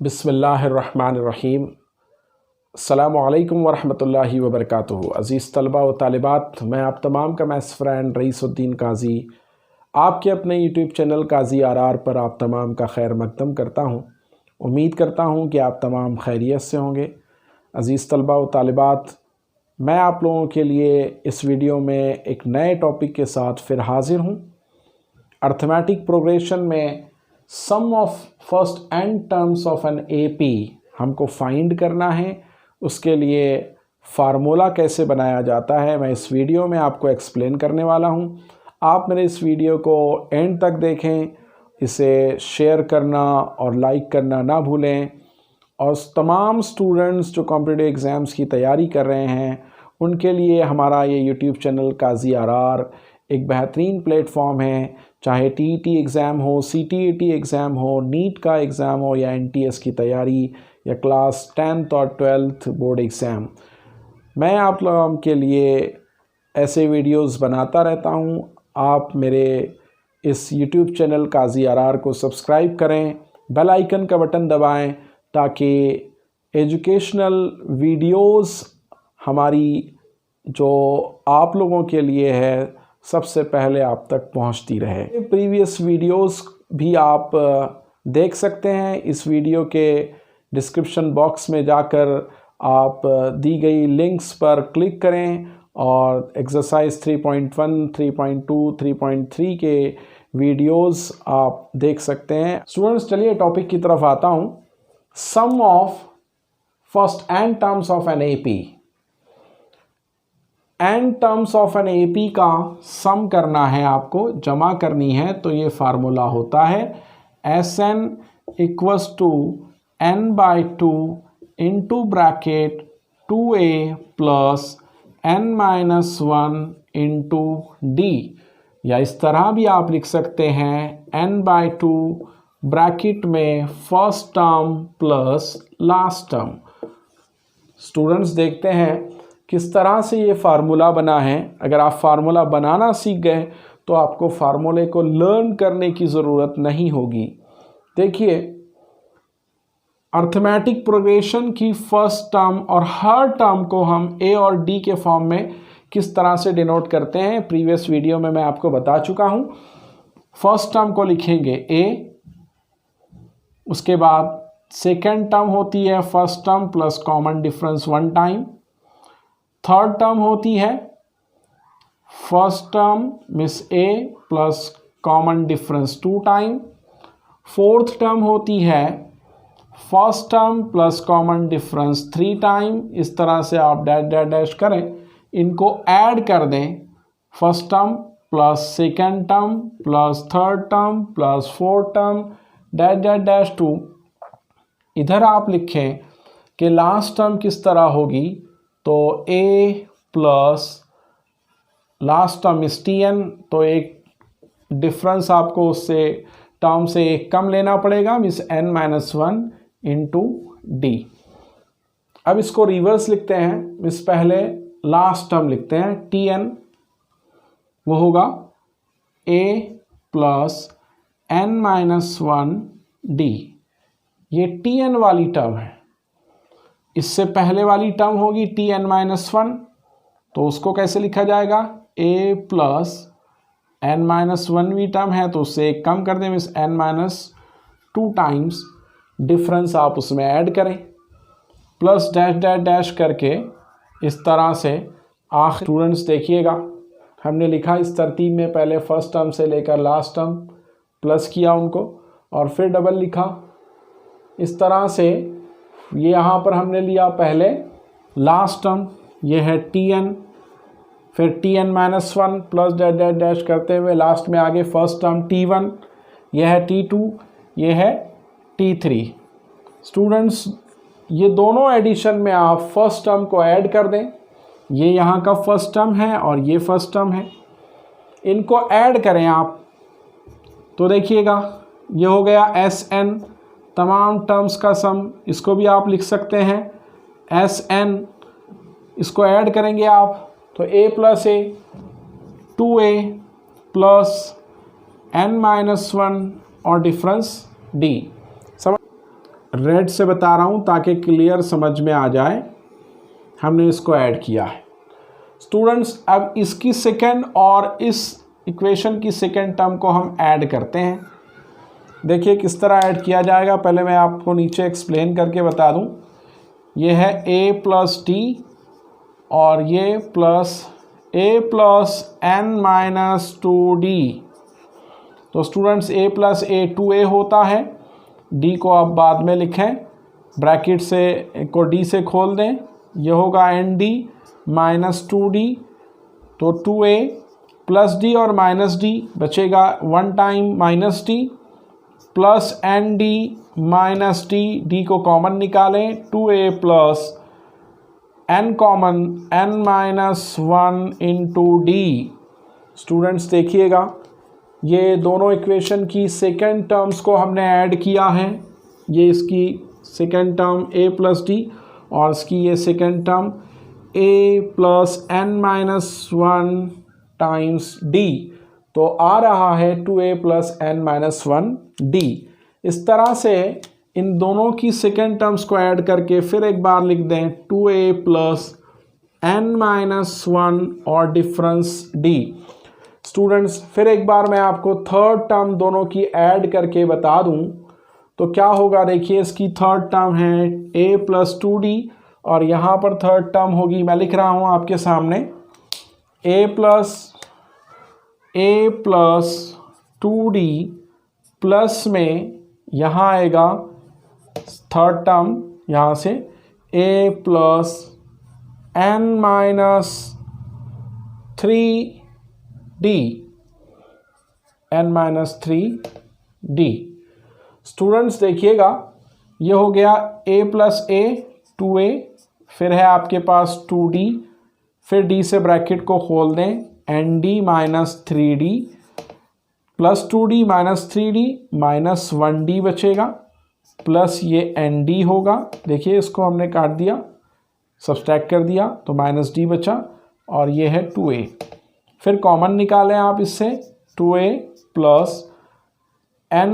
बिस्मिल्लाहिर्रहमानिर्रहीम। अस्सलामु अलैकुम वरहमतुल्लाहि वबरकातुहू। अज़ीज़ तलबा व तालिबात, मैं आप तमाम का मैथ्स फ्रेंड रईसुद्दीन काजी आपके अपने यूट्यूब चैनल काजी आर पर आप तमाम का खैर मकदम करता हूँ। उम्मीद करता हूँ कि आप तमाम खैरियत से होंगे। अज़ीज़ तलबा व तालिबात, मैं आप लोगों के लिए इस वीडियो में एक नए टॉपिक के साथ फिर हाज़िर हूँ। अर्थमेटिक प्रोग्रेशन में sum of first n terms of an AP हमको फाइंड करना है। उसके लिए फार्मूला कैसे बनाया जाता है मैं इस वीडियो में आपको एक्सप्लेन करने वाला हूं। आप मेरे इस वीडियो को एंड तक देखें, इसे शेयर करना और लाइक करना ना भूलें। और तमाम स्टूडेंट्स जो कॉम्पिटिटिव एग्ज़ाम्स की तैयारी कर रहे हैं उनके लिए हमारा ये यूट्यूब चैनल काजी आर एक बेहतरीन प्लेटफॉर्म है। चाहे टीईटी एग्ज़ाम हो, सीटीईटी एग्ज़ाम हो, नीट का एग्ज़ाम हो या एनटीएस की तैयारी या क्लास 10th और 12th बोर्ड एग्ज़ाम, मैं आप लोगों के लिए ऐसे वीडियोस बनाता रहता हूं। आप मेरे इस यूट्यूब चैनल काजी आर को सब्सक्राइब करें, बेल आइकन का बटन दबाएं ताकि एजुकेशनल वीडियोस हमारी जो आप लोगों के लिए है सबसे पहले आप तक पहुंचती रहे। प्रीवियस वीडियोस भी आप देख सकते हैं। इस वीडियो के डिस्क्रिप्शन बॉक्स में जाकर आप दी गई लिंक्स पर क्लिक करें और एक्सरसाइज 3.1, 3.2, 3.3 के वीडियोस आप देख सकते हैं। स्टूडेंट्स, चलिए टॉपिक की तरफ आता हूं। Sum of first n terms of an AP. N terms of an AP का सम करना है, आपको जमा करनी है, तो ये फार्मूला होता है S N equals to N by two into bracket 2a plus n minus 1 into D, या इस तरह भी आप लिख सकते हैं n बाई टू ब्रैकेट में first term plus last term. Students, देखते हैं किस तरह से ये फार्मूला बना है। अगर आप फार्मूला बनाना सीख गए तो आपको फार्मूले को लर्न करने की ज़रूरत नहीं होगी। देखिए, अर्थमेटिक प्रोग्रेशन की फर्स्ट टर्म और हर टर्म को हम ए और डी के फॉर्म में किस तरह से डिनोट करते हैं प्रीवियस वीडियो में मैं आपको बता चुका हूँ। फर्स्ट टर्म को लिखेंगे ए, उसके बाद सेकेंड टर्म होती है first term plus common difference 1 time. Third term होती है first term miss a plus common difference 2 time. Fourth term होती है first term plus common difference 3 time. इस तरह से आप डैश डैश डैश करें, इनको ऐड कर दें, first term plus second term plus third term plus fourth term dash dash dash 2। इधर आप लिखें कि लास्ट टर्म किस तरह होगी, तो a प्लस लास्ट टर्म इस टी एन, तो एक डिफरेंस आपको उससे टर्म से एक कम लेना पड़ेगा, means n minus 1 into D. अब इसको रिवर्स लिखते हैं, मीन्स पहले लास्ट टर्म लिखते हैं टी एन, वो होगा a plus n minus 1 D. ये टी एन वाली टर्म है। इससे पहले वाली टर्म होगी टी एन माइनस 1, तो उसको कैसे लिखा जाएगा, a प्लस एन माइनस 1 भी टर्म है तो उससे एक कम कर दें, means N minus 2 times difference आप उसमें ऐड करें, प्लस डैश डैश डैश करके इस तरह से आखिर। स्टूडेंट्स देखिएगा, हमने लिखा इस तरतीब में, पहले फर्स्ट टर्म से लेकर लास्ट टर्म प्लस किया उनको और फिर डबल लिखा। इस तरह से ये यहाँ पर हमने लिया पहले लास्ट टर्म, ये है टी एन, फिर T N minus 1 plus dash dash dash करते हुए लास्ट में आगे फर्स्ट टर्म टी 1, यह है टी 2, ये है टी 3। स्टूडेंट्स, ये दोनों एडिशन में आप फर्स्ट टर्म को ऐड कर दें। ये यहाँ का फर्स्ट टर्म है और ये फर्स्ट टर्म है, इनको ऐड करें आप, तो देखिएगा ये हो गया एस एन, तमाम टर्म्स का सम। इसको भी आप लिख सकते हैं एस एन, इसको ऐड करेंगे आप तो a plus A 2a plus n minus 1 और डिफरेंस d। समझ रेड से बता रहा हूँ ताकि क्लियर समझ में आ जाए। हमने इसको ऐड किया है स्टूडेंट्स। अब इसकी सेकंड और इस इक्वेशन की सेकंड टर्म को हम ऐड करते हैं। देखिए किस तरह ऐड किया जाएगा, पहले मैं आपको नीचे एक्सप्लेन करके बता दूं। ये है a प्लस टी और ये plus a plus n minus 2d। तो students a plus a 2a होता है, d को आप बाद में लिखें, ब्रैकेट से को d से खोल दें, ये होगा nd माइनस 2d। तो 2a प्लस d और माइनस d बचेगा 1 time minus d plus N D minus D, D को कॉमन निकालें, 2a plus n common n minus 1 into D. Students देखिएगा ये दोनों इक्वेशन की सेकेंड टर्म्स को हमने ऐड किया है। ये इसकी second term a plus D और इसकी ये second term a plus n minus 1 times d। तो आ रहा है 2a plus n minus 1 d। इस तरह से इन दोनों की सेकेंड टर्म्स को ऐड करके फिर एक बार लिख दें 2a प्लस n माइनस 1 और डिफरेंस d। स्टूडेंट्स फिर एक बार मैं आपको थर्ड टर्म दोनों की ऐड करके बता दूं तो क्या होगा। देखिए इसकी थर्ड टर्म है a प्लस 2d और यहाँ पर थर्ड टर्म होगी, मैं लिख रहा हूँ आपके सामने, a प्लस 2d प्लस में यहाँ आएगा थर्ड टर्म यहाँ से a plus n minus 3d, n minus 3d। Students देखिएगा ये हो गया a प्लस a 2a, फिर है आपके पास 2d, फिर d से ब्रैकेट को खोल दें, nd minus 3d plus 2d minus 3d minus 1d बचेगा प्लस ये nd होगा। देखिए इसको हमने काट दिया, सब्सट्रैक्ट कर दिया तो माइनस d बचा और ये है 2a। फिर कॉमन निकालें आप इससे, 2a प्लस n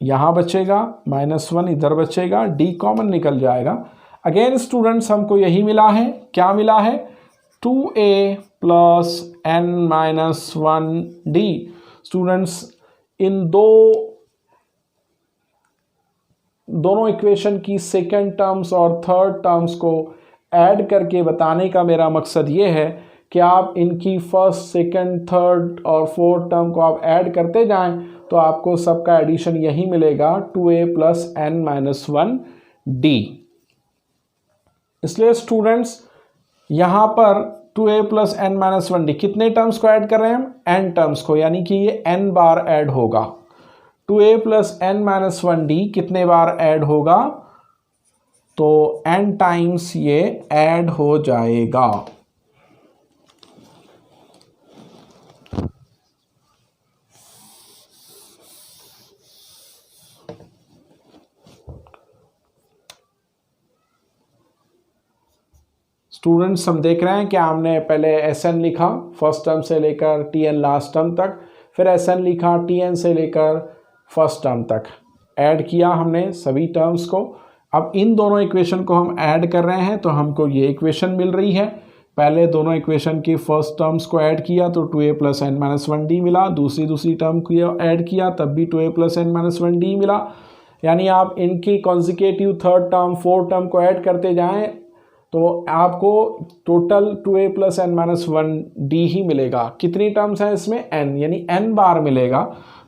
यहाँ बचेगा माइनस 1 इधर बचेगा, d कॉमन निकल जाएगा। अगेन स्टूडेंट्स हमको यही मिला है, क्या मिला है, 2a plus n minus 1d। Students in दोनों इक्वेशन की सेकेंड टर्म्स और थर्ड टर्म्स को ऐड करके बताने का मेरा मकसद ये है कि आप इनकी फर्स्ट सेकेंड थर्ड और फोर्थ टर्म को आप ऐड करते जाएं तो आपको सबका एडिशन यही मिलेगा 2a plus n minus 1d। इसलिए स्टूडेंट्स यहाँ पर 2a plus n minus 1d कितने टर्म्स को ऐड कर रहे हैं हम, n टर्म्स को, यानी कि ये n बार ऐड होगा। 2a plus n minus 1d कितने बार ऐड होगा, तो n टाइम्स ये ऐड हो जाएगा। स्टूडेंट्स हम देख रहे हैं कि हमने पहले Sn लिखा फर्स्ट टर्म से लेकर Tn लास्ट टर्म तक, फिर Sn लिखा Tn से लेकर फर्स्ट टर्म तक, ऐड किया हमने सभी टर्म्स को। अब इन दोनों इक्वेशन को हम ऐड कर रहे हैं तो हमको ये इक्वेशन मिल रही है। पहले दोनों इक्वेशन की फर्स्ट टर्म्स को ऐड किया तो 2a plus n minus 1d मिला, दूसरी टर्म को ऐड किया तब भी 2a plus n minus 1d मिला। यानी आप इनकी consecutive third term fourth term को ऐड करते जाएं तो आपको total 2a plus n minus 1d ही मिलेगा। कितनी टर्म्स हैं इसमें, n, यानी n बार मिलेगा।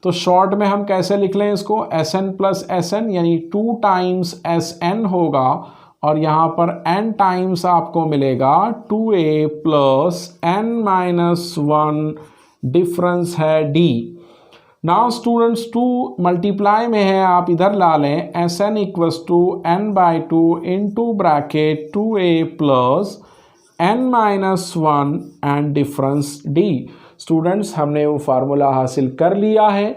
तो शॉर्ट में हम कैसे लिख लें इसको, Sn प्लस Sn यानी 2 टाइम्स Sn होगा और यहाँ पर n टाइम्स आपको मिलेगा 2a plus n minus 1, difference है d। नाउ स्टूडेंट्स 2 मल्टीप्लाई में है, आप इधर ला लें, Sn equals to n by 2 into bracket 2a plus n minus 1 and difference d। Students हमने वो फार्मूला हासिल कर लिया है।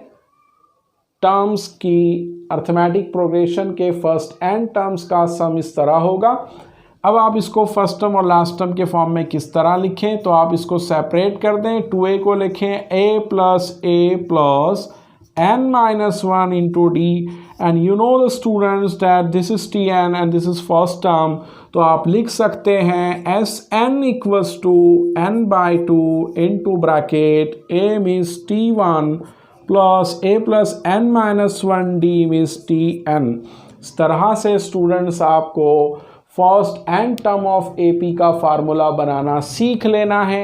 टर्म्स की अर्थमेटिक प्रोग्रेशन के फर्स्ट n टर्म्स का सम इस तरह होगा। अब आप इसको फर्स्ट टर्म और लास्ट टर्म के फॉर्म में किस तरह लिखें, तो आप इसको सेपरेट कर दें, 2a को लिखें a plus n minus 1 into d and you know the students that this is T n and this is first term, तो आप लिख सकते हैं S N equals to N by two into bracket a means T one plus a plus n minus one d means T n. इस तरह से students आपको first n term of AP का फार्मूला बनाना सीख लेना है।